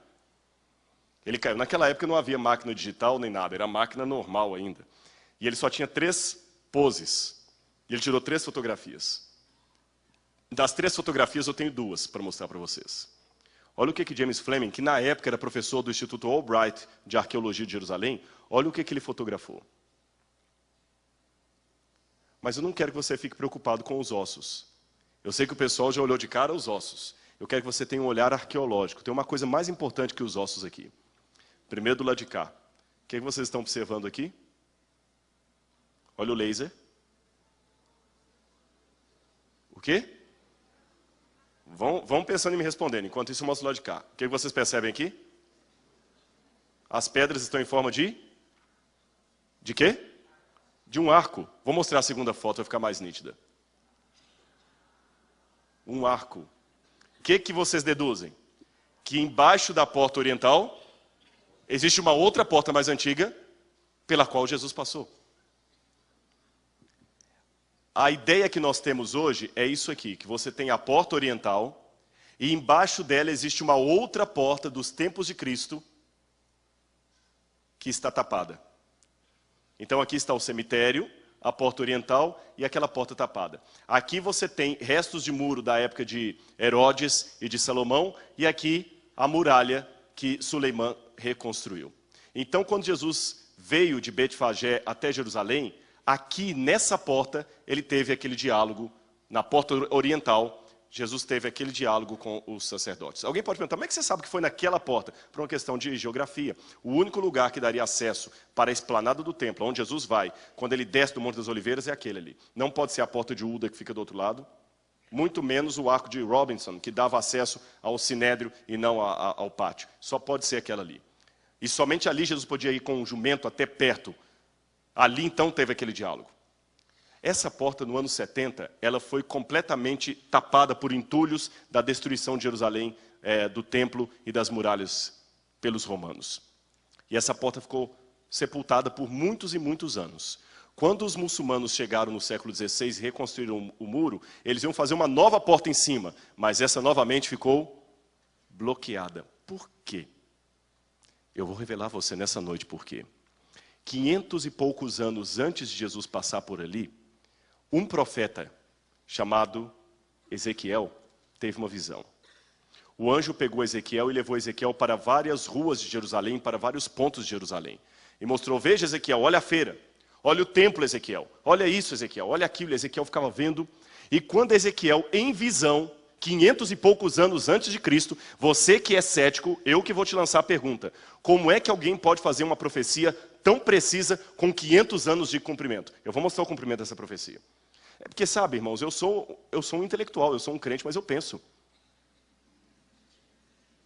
Ele caiu. Naquela época não havia máquina digital nem nada, era máquina normal ainda. E ele só tinha 3 poses. E ele tirou 3 fotografias. Das 3 fotografias eu tenho 2 para mostrar para vocês. Olha o que James Fleming, que na época era professor do Instituto Albright de Arqueologia de Jerusalém, olha o que ele fotografou. Mas eu não quero que você fique preocupado com os ossos. Eu sei que o pessoal já olhou de cara os ossos. Eu quero que você tenha um olhar arqueológico. Tem uma coisa mais importante que os ossos aqui. Primeiro do lado de cá. O que vocês estão observando aqui? Olha o laser. O quê? Vão pensando em me respondendo. Enquanto isso, eu mostro do lado de cá. O que vocês percebem aqui? As pedras estão em forma de... De quê? de um arco. Vou mostrar a segunda foto, vai ficar mais nítida. Um arco. O que vocês deduzem? Que embaixo da porta oriental existe uma outra porta mais antiga pela qual Jesus passou. A ideia que nós temos hoje é isso aqui, que você tem a porta oriental e embaixo dela existe uma outra porta dos tempos de Cristo que está tapada. Então aqui está o cemitério, a porta oriental e aquela porta tapada. Aqui você tem restos de muro da época de Herodes e de Salomão e aqui a muralha que Suleimã reconstruiu. Então quando Jesus veio de Betfagé até Jerusalém, aqui nessa porta ele teve aquele diálogo, na porta oriental, Jesus teve aquele diálogo com os sacerdotes. Alguém pode perguntar, como é que você sabe que foi naquela porta? Por uma questão de geografia. O único lugar que daria acesso para a esplanada do templo, onde Jesus vai, quando ele desce do Monte das Oliveiras, é aquele ali. Não pode ser a porta de Uda que fica do outro lado, muito menos o arco de Robinson, que dava acesso ao sinédrio e não ao pátio. Só pode ser aquela ali. E somente ali Jesus podia ir com um jumento até perto. Ali então teve aquele diálogo. Essa porta, no ano 70, ela foi completamente tapada por entulhos da destruição de Jerusalém, do templo e das muralhas pelos romanos. E essa porta ficou sepultada por muitos e muitos anos. Quando os muçulmanos chegaram no século XVI e reconstruíram o muro, eles iam fazer uma nova porta em cima, mas essa novamente ficou bloqueada. Por quê? Eu vou revelar a você nessa noite por quê. 500 e poucos anos antes de Jesus passar por ali, um profeta chamado Ezequiel teve uma visão. O anjo pegou Ezequiel e levou Ezequiel para várias ruas de Jerusalém, para vários pontos de Jerusalém. E mostrou, veja Ezequiel, olha a feira, olha o templo Ezequiel, olha isso Ezequiel, olha aquilo. Ezequiel ficava vendo. E quando Ezequiel, em visão, 500 e poucos anos antes de Cristo, você que é cético, eu que vou te lançar a pergunta. Como é que alguém pode fazer uma profecia tão precisa com 500 anos de cumprimento? Eu vou mostrar o cumprimento dessa profecia. É porque, sabe, irmãos, eu sou um intelectual, eu sou um crente, mas eu penso.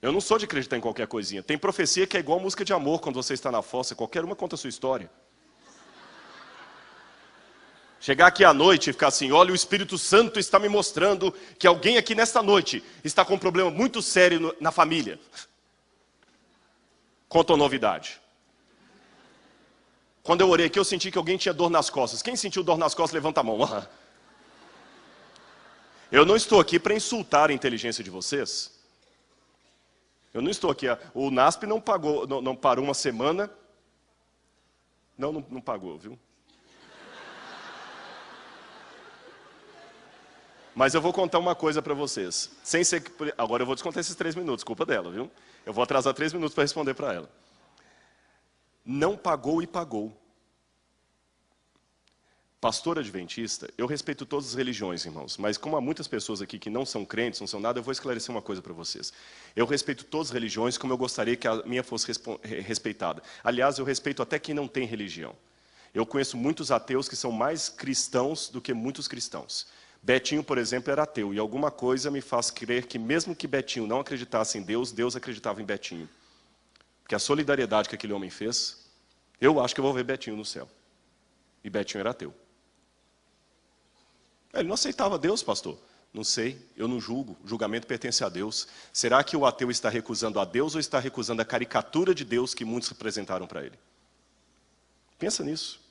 Eu não sou de acreditar em qualquer coisinha. Tem profecia que é igual música de amor quando você está na fossa, qualquer uma conta a sua história. Chegar aqui à noite e ficar assim, olha, o Espírito Santo está me mostrando que alguém aqui nesta noite está com um problema muito sério na família. Conta uma novidade. Quando eu orei aqui, eu senti que alguém tinha dor nas costas. Quem sentiu dor nas costas, levanta a mão. Eu não estou aqui para insultar a inteligência de vocês. Eu não estou aqui. O NASP não pagou, não parou uma semana. Não pagou, viu? Mas eu vou contar uma coisa para vocês. Agora eu vou descontar esses 3 minutos, culpa dela, viu? Eu vou atrasar 3 minutos para responder para ela. Não pagou e pagou. Pastor adventista, eu respeito todas as religiões, irmãos, mas como há muitas pessoas aqui que não são crentes, não são nada, eu vou esclarecer uma coisa para vocês. Eu respeito todas as religiões como eu gostaria que a minha fosse respeitada. Aliás, eu respeito até quem não tem religião. Eu conheço muitos ateus que são mais cristãos do que muitos cristãos. Betinho, por exemplo, era ateu, e alguma coisa me faz crer que mesmo que Betinho não acreditasse em Deus, Deus acreditava em Betinho. Porque a solidariedade que aquele homem fez, eu acho que eu vou ver Betinho no céu. E Betinho era ateu. Ele não aceitava Deus, pastor. Não sei, eu não julgo, o julgamento pertence a Deus. Será que o ateu está recusando a Deus ou está recusando a caricatura de Deus que muitos representaram para ele? Pensa nisso.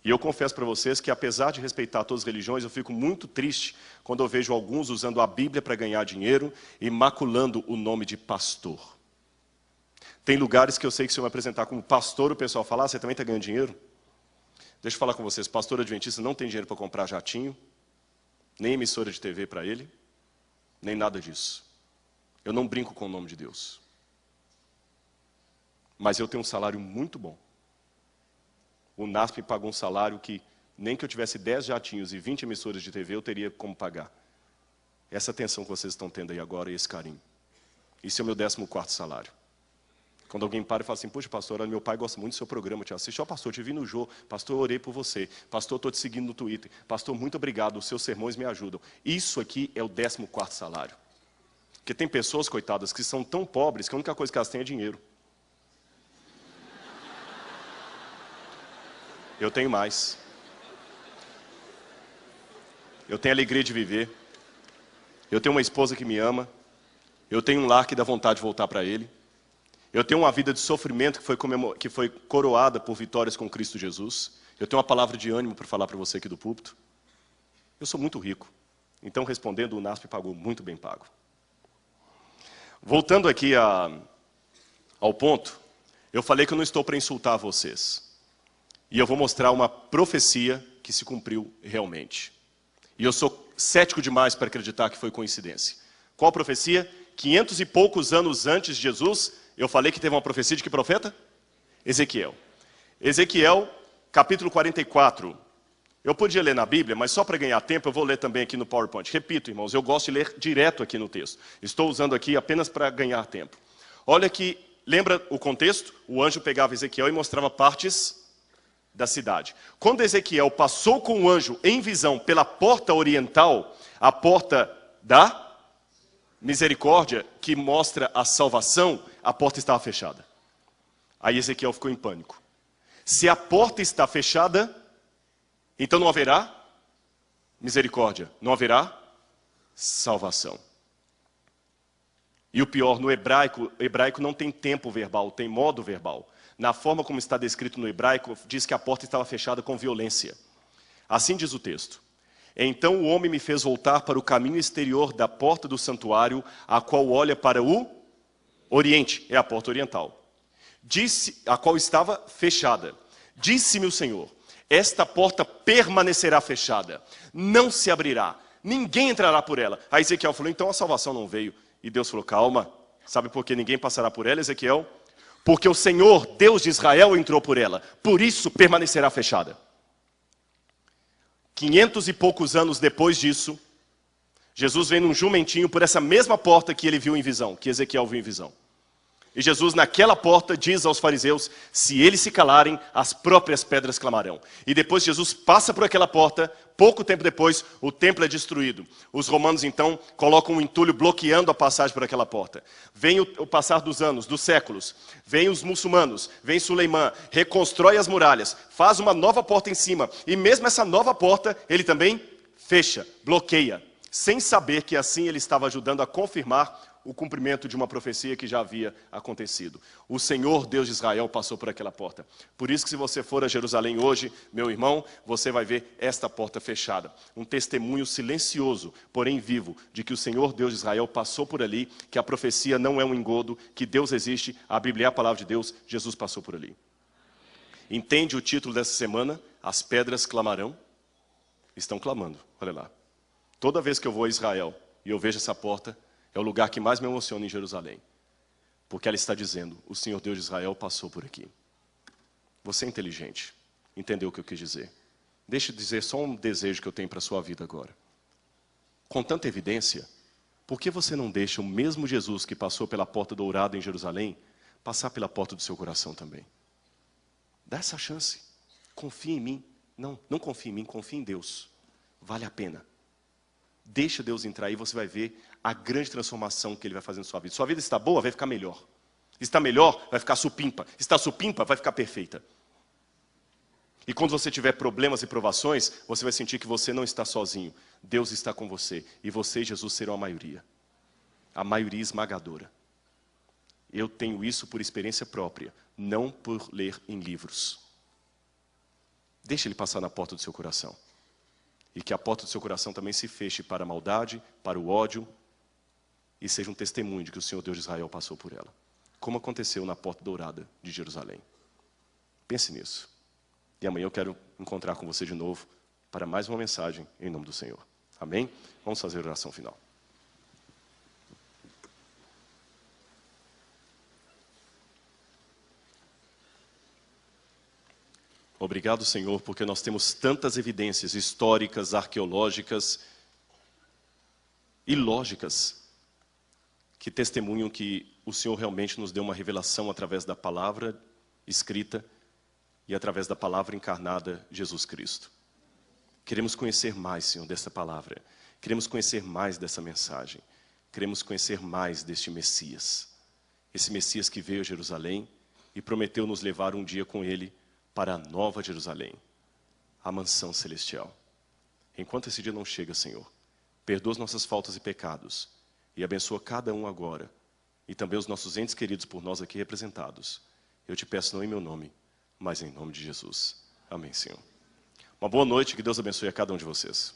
E eu confesso para vocês que, apesar de respeitar todas as religiões, eu fico muito triste quando eu vejo alguns usando a Bíblia para ganhar dinheiro e maculando o nome de pastor. Tem lugares que eu sei que se eu me apresentar como pastor, o pessoal fala, você também está ganhando dinheiro? Deixa eu falar com vocês, pastor adventista não tem dinheiro para comprar jatinho, nem emissora de TV para ele, nem nada disso. Eu não brinco com o nome de Deus. Mas eu tenho um salário muito bom. O NASP pagou um salário que, nem que eu tivesse 10 jatinhos e 20 emissoras de TV, eu teria como pagar. Essa atenção que vocês estão tendo aí agora e esse carinho. Isso é o meu 14º salário. Quando alguém para e fala assim, poxa, pastor, olha, meu pai gosta muito do seu programa, eu te assisto. Ó, pastor, eu te vi no Jô, pastor, eu orei por você. Pastor, eu estou te seguindo no Twitter. Pastor, muito obrigado, os seus sermões me ajudam. Isso aqui é o 14º salário. Porque tem pessoas, coitadas, que são tão pobres que a única coisa que elas têm é dinheiro. Eu tenho mais. eu tenho a alegria de viver, eu tenho uma esposa que me ama, eu tenho um lar que dá vontade de voltar para Ele, eu tenho uma vida de sofrimento que foi coroada por vitórias com Cristo Jesus, eu tenho uma palavra de ânimo para falar para você aqui do púlpito. Eu sou muito rico, então respondendo, o NASP pagou muito bem pago. Voltando aqui ao ponto, eu falei que eu não estou para insultar vocês. E eu vou mostrar uma profecia que se cumpriu realmente. E eu sou cético demais para acreditar que foi coincidência. Qual profecia? 500 e poucos anos antes de Jesus, eu falei que teve uma profecia de que profeta? Ezequiel. Ezequiel, capítulo 44. Eu podia ler na Bíblia, mas só para ganhar tempo eu vou ler também aqui no PowerPoint. Repito, irmãos, eu gosto de ler direto aqui no texto. Estou usando aqui apenas para ganhar tempo. Olha que, lembra o contexto? O anjo pegava Ezequiel e mostrava partes da cidade. Quando Ezequiel passou com o anjo em visão pela porta oriental, a porta da misericórdia, que mostra a salvação, a porta estava fechada. Aí Ezequiel ficou em pânico. Se a porta está fechada, então não haverá misericórdia, não haverá salvação. E o pior, no hebraico não tem tempo verbal, tem modo verbal. Na forma como está descrito no hebraico, diz que a porta estava fechada com violência. Assim diz o texto. Então o homem me fez voltar para o caminho exterior da porta do santuário, a qual olha para o oriente, é a porta oriental. A qual estava fechada. Disse-me o Senhor, esta porta permanecerá fechada, não se abrirá, ninguém entrará por ela. Aí Ezequiel falou, então a salvação não veio. E Deus falou, calma, sabe por que ninguém passará por ela, Ezequiel? Porque o Senhor, Deus de Israel, entrou por ela, por isso permanecerá fechada. 500 e poucos anos depois disso, Jesus vem num jumentinho por essa mesma porta que ele viu em visão, que Ezequiel viu em visão. E Jesus naquela porta diz aos fariseus, se eles se calarem, as próprias pedras clamarão. E depois Jesus passa por aquela porta, pouco tempo depois, o templo é destruído. Os romanos então colocam um entulho bloqueando a passagem por aquela porta. Vem o passar dos anos, dos séculos, vem os muçulmanos, vem Suleimã, reconstrói as muralhas, faz uma nova porta em cima. E mesmo essa nova porta, ele também fecha, bloqueia, sem saber que assim ele estava ajudando a confirmar o cumprimento de uma profecia que já havia acontecido. O Senhor, Deus de Israel, passou por aquela porta. Por isso que se você for a Jerusalém hoje, meu irmão, você vai ver esta porta fechada. Um testemunho silencioso, porém vivo, de que o Senhor, Deus de Israel, passou por ali, que a profecia não é um engodo, que Deus existe, a Bíblia é a palavra de Deus, Jesus passou por ali. Entende o título dessa semana? As pedras clamarão? Estão clamando, olha lá. Toda vez que eu vou a Israel e eu vejo essa porta, é o lugar que mais me emociona em Jerusalém. Porque ela está dizendo, o Senhor Deus de Israel passou por aqui. Você é inteligente, entendeu o que eu quis dizer. Deixa eu dizer só um desejo que eu tenho para a sua vida agora. Com tanta evidência, por que você não deixa o mesmo Jesus que passou pela porta dourada em Jerusalém, passar pela porta do seu coração também? Dá essa chance. Confia em mim. Não confia em mim, confia em Deus. Vale a pena. Deixa Deus entrar aí, você vai ver a grande transformação que Ele vai fazer na sua vida. Sua vida está boa, vai ficar melhor. Está melhor, vai ficar supimpa. Está supimpa, vai ficar perfeita. E quando você tiver problemas e provações, você vai sentir que você não está sozinho. Deus está com você. E você e Jesus serão a maioria. A maioria esmagadora. Eu tenho isso por experiência própria, não por ler em livros. Deixa Ele passar na porta do seu coração. E que a porta do seu coração também se feche para a maldade, para o ódio, e seja um testemunho de que o Senhor Deus de Israel passou por ela. Como aconteceu na porta dourada de Jerusalém. Pense nisso. E amanhã eu quero encontrar com você de novo para mais uma mensagem em nome do Senhor. Amém? Vamos fazer a oração final. Obrigado, Senhor, porque nós temos tantas evidências históricas, arqueológicas e lógicas que testemunham que o Senhor realmente nos deu uma revelação através da palavra escrita e através da palavra encarnada, Jesus Cristo. Queremos conhecer mais, Senhor, dessa palavra. Queremos conhecer mais dessa mensagem. Queremos conhecer mais deste Messias. Esse Messias que veio a Jerusalém e prometeu nos levar um dia com Ele para a nova Jerusalém, a mansão celestial. Enquanto esse dia não chega, Senhor, perdoa as nossas faltas e pecados e abençoa cada um agora, e também os nossos entes queridos por nós aqui representados. Eu te peço não em meu nome, mas em nome de Jesus. Amém, Senhor. Uma boa noite, que Deus abençoe a cada um de vocês.